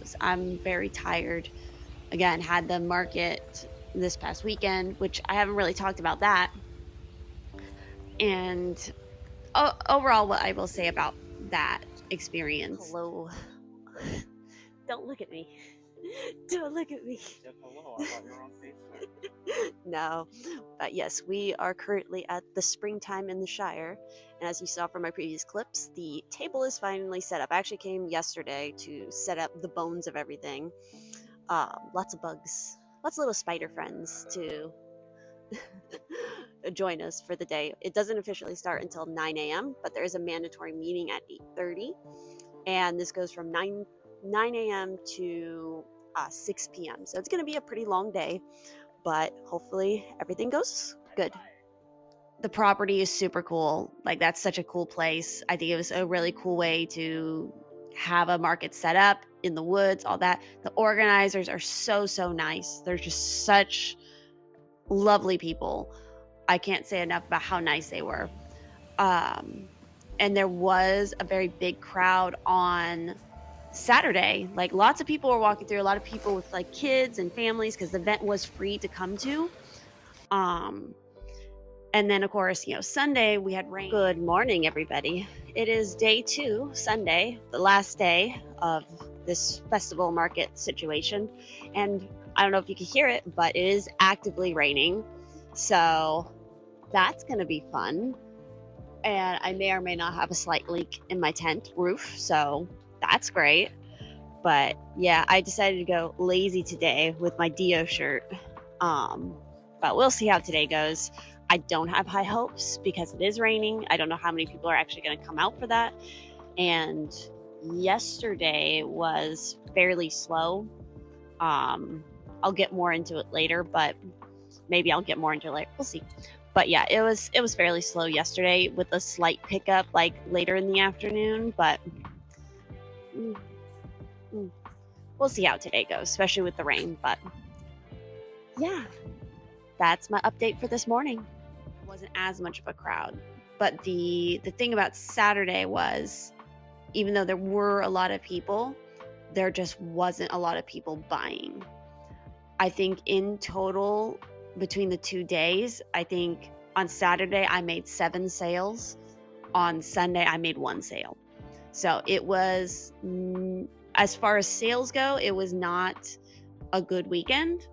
goes. I'm very tired. Again, had the market this past weekend, which I haven't really talked about that. And overall, what I will say about that experience. Hello. Don't look at me. Don't look at me. Yes, hello. I thought you were on Facebook. No, but yes, we are currently at the springtime in the Shire. And as you saw from my previous clips, the table is finally set up. I actually came yesterday to set up the bones of everything. Lots of bugs, lots of little spider friends to join us for the day. It doesn't officially start until 9 a.m., but there is a mandatory meeting at 8:30, and this goes from 9 a.m. to 6 p.m. So it's going to be a pretty long day, but hopefully everything goes good. The property is super cool. Like, that's such a cool place. I think it was a really cool way to have a market set up in the woods, all that. The organizers are so nice. They're just such lovely people. I can't say enough about how nice they were. Um, and there was a very big crowd on Saturday. Like, lots of people were walking through, a lot of people with like kids and families because the event was free to come to. Um, and then, of course, Sunday we had rain. Good morning, everybody. It is day 2, Sunday, the last day of this festival market situation. And I don't know if you can hear it, but it is actively raining. So that's going to be fun. And I may or may not have a slight leak in my tent roof. So that's great. But yeah, I decided to go lazy today with my Dio shirt. But we'll see how today goes. I don't have high hopes because it is raining. I don't know how many people are actually going to come out for that. And yesterday was fairly slow. I'll get more into it later, but maybe I'll get more into it later. We'll see. But yeah, it was fairly slow yesterday with a slight pickup like later in the afternoon. But we'll see how today goes, especially with the rain. But yeah, that's my update for this morning. It wasn't as much of a crowd. But the thing about Saturday was, even though there were a lot of people, there just wasn't a lot of people buying. I think in total, between the 2 days, I think on Saturday I made 7 sales. On Sunday I made 1 sale. So it was, as far as sales go, it was not a good weekend.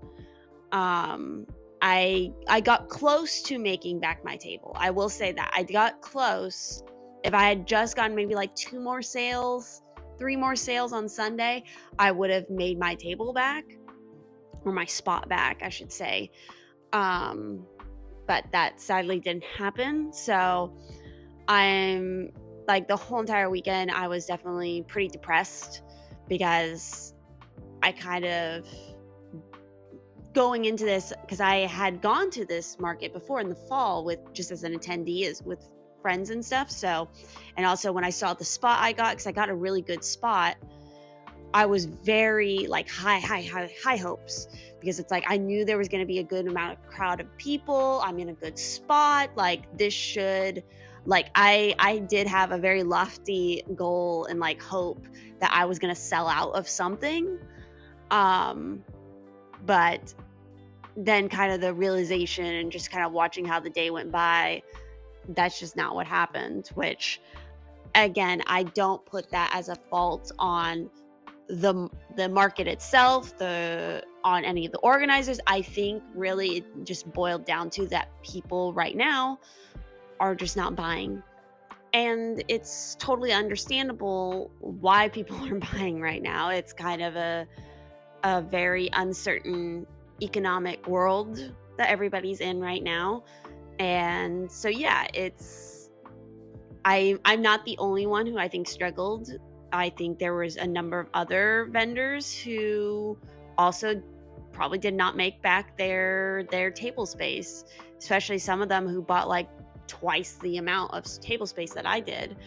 I got close to making back my table. I will say that I got close. If I had just gotten maybe like 2 more sales, 3 more sales on Sunday, I would have made my table back, or my spot back, I should say. But that sadly didn't happen. So I'm like, the whole entire weekend, I was definitely pretty depressed because I kind of, going into this, because I had gone to this market before in the fall with just as an attendee, as with friends and stuff. So, and also when I saw the spot I got, because I got a really good spot, I was very like high hopes, because it's like I knew there was going to be a good amount of crowd of people. I'm in a good spot. Like, this should, like, I did have a very lofty goal and like hope that I was going to sell out of something. But then kind of the realization and just kind of watching how the day went by, that's just not what happened, which, again, I don't put that as a fault on the market itself, on any of the organizers. I think really it just boiled down to that people right now are just not buying. And it's totally understandable why people are buying right now. It's kind of a very uncertain economic world that everybody's in right now. And so yeah, I'm not the only one who I think struggled. I think there was a number of other vendors who also probably did not make back their table space, especially some of them who bought like twice the amount of table space that I did.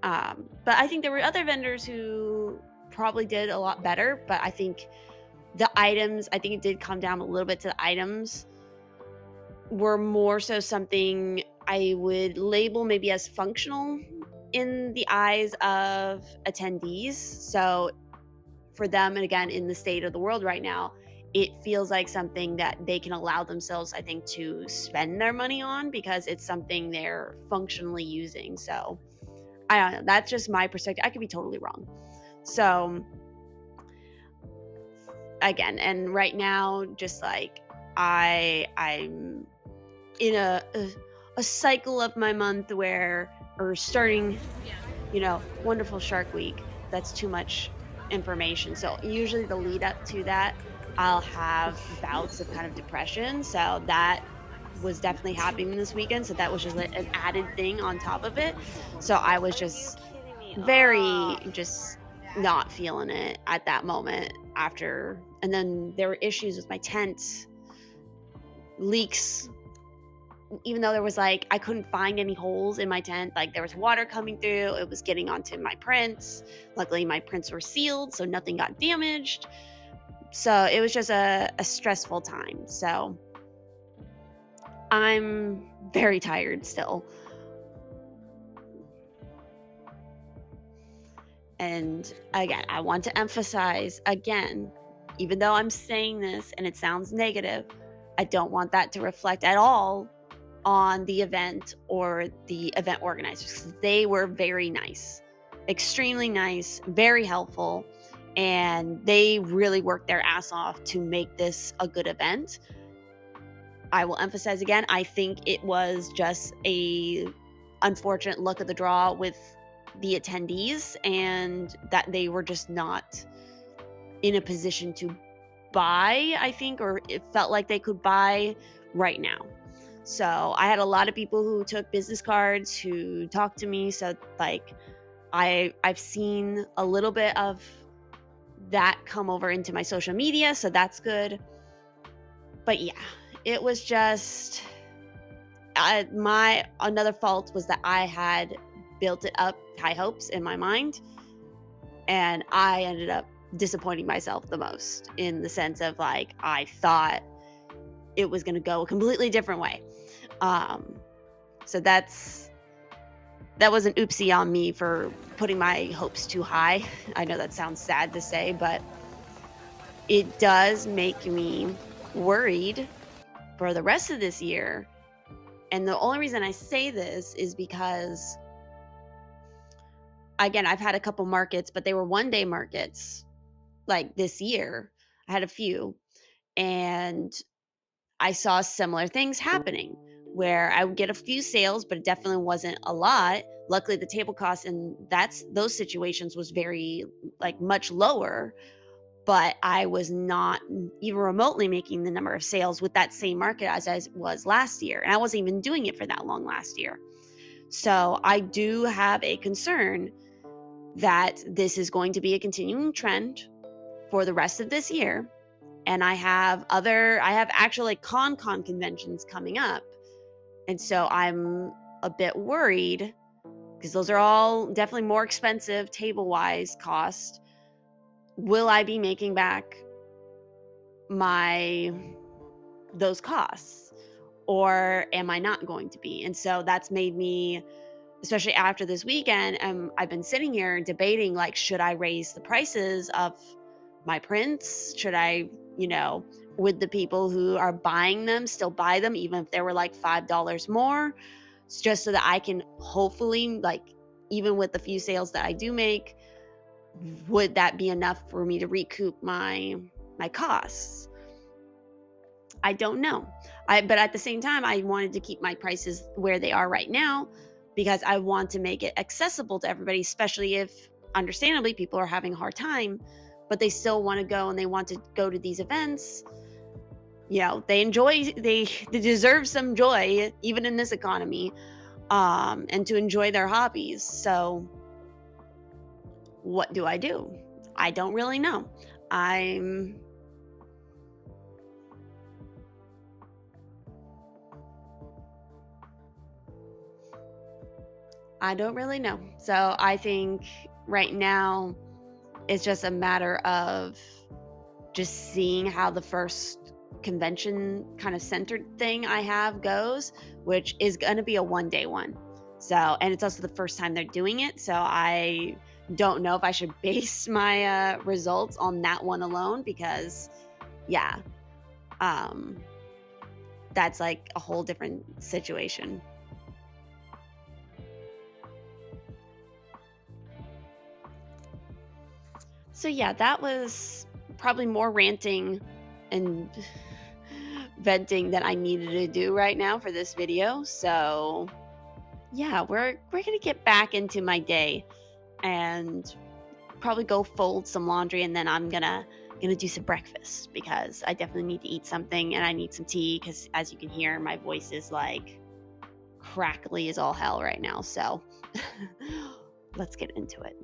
But I think there were other vendors who probably did a lot better. But I think it did come down a little bit to the items were more so something I would label maybe as functional in the eyes of attendees. So for them, and again, in the state of the world right now, it feels like something that they can allow themselves, I think, to spend their money on because it's something they're functionally using. So I don't know. That's just my perspective. I could be totally wrong. So again, and right now, just like I'm in a cycle of my month where, or starting, wonderful Shark Week. That's too much information. So usually the lead up to that, I'll have bouts of kind of depression. So that was definitely happening this weekend. So that was just an added thing on top of it. So I was Are you just kidding me? very Oh, just not feeling it at that moment after. And then there were issues with my tent, leaks, even though there was like I couldn't find any holes in my tent, like there was water coming through, it was getting onto my prints. Luckily my prints were sealed, so nothing got damaged. So it was just a stressful time. So I'm very tired still. And again, I want to emphasize again, even though I'm saying this and it sounds negative, I don't want that to reflect at all on the event or the event organizers, because they were very nice, extremely nice, very helpful, and they really worked their ass off to make this a good event. I will emphasize again, I think it was just a unfortunate luck of the draw with the attendees, and that they were just not in a position to buy, I think, or it felt like they could buy right now. So I had a lot of people who took business cards, who talked to me. So like I've seen a little bit of that come over into my social media, so that's good. But yeah, it was just my another fault was that I had built it up high hopes in my mind, and I ended up disappointing myself the most, in the sense of like I thought it was going to go a completely different way. So that was an oopsie on me for putting my hopes too high. I know that sounds sad to say, but it does make me worried for the rest of this year. And the only reason I say this is because, again, I've had a couple markets, but they were one-day markets like this year. I had a few, and I saw similar things happening where I would get a few sales, but it definitely wasn't a lot. Luckily, the table cost in those situations was very like much lower, but I was not even remotely making the number of sales with that same market as I was last year. And I wasn't even doing it for that long last year. So I do have a concern that this is going to be a continuing trend for the rest of this year. And I have actual like con conventions coming up. And so I'm a bit worried, because those are all definitely more expensive table-wise cost. Will I be making back those costs, or am I not going to be? And so that's made me, especially after this weekend, I've been sitting here debating, like, should I raise the prices of my prints? Should I, would the people who are buying them still buy them, even if they were like $5 more, just so that I can hopefully, like, even with the few sales that I do make, would that be enough for me to recoup my costs? I don't know. But at the same time, I wanted to keep my prices where they are right now, because I want to make it accessible to everybody, especially if, understandably, people are having a hard time, but they still want to go and they want to go to these events. They deserve some joy, even in this economy, and to enjoy their hobbies. So what do? I don't really know. I don't really know. So I think right now it's just a matter of just seeing how the first convention kind of centered thing I have goes, which is going to be a one-day one. So, and it's also the first time they're doing it. So I don't know if I should base my results on that one alone, because yeah, that's like a whole different situation. So yeah, that was probably more ranting and venting than I needed to do right now for this video. So yeah, we're gonna get back into my day and probably go fold some laundry, and then I'm gonna do some breakfast, because I definitely need to eat something, and I need some tea, because as you can hear, my voice is like crackly as all hell right now. So let's get into it.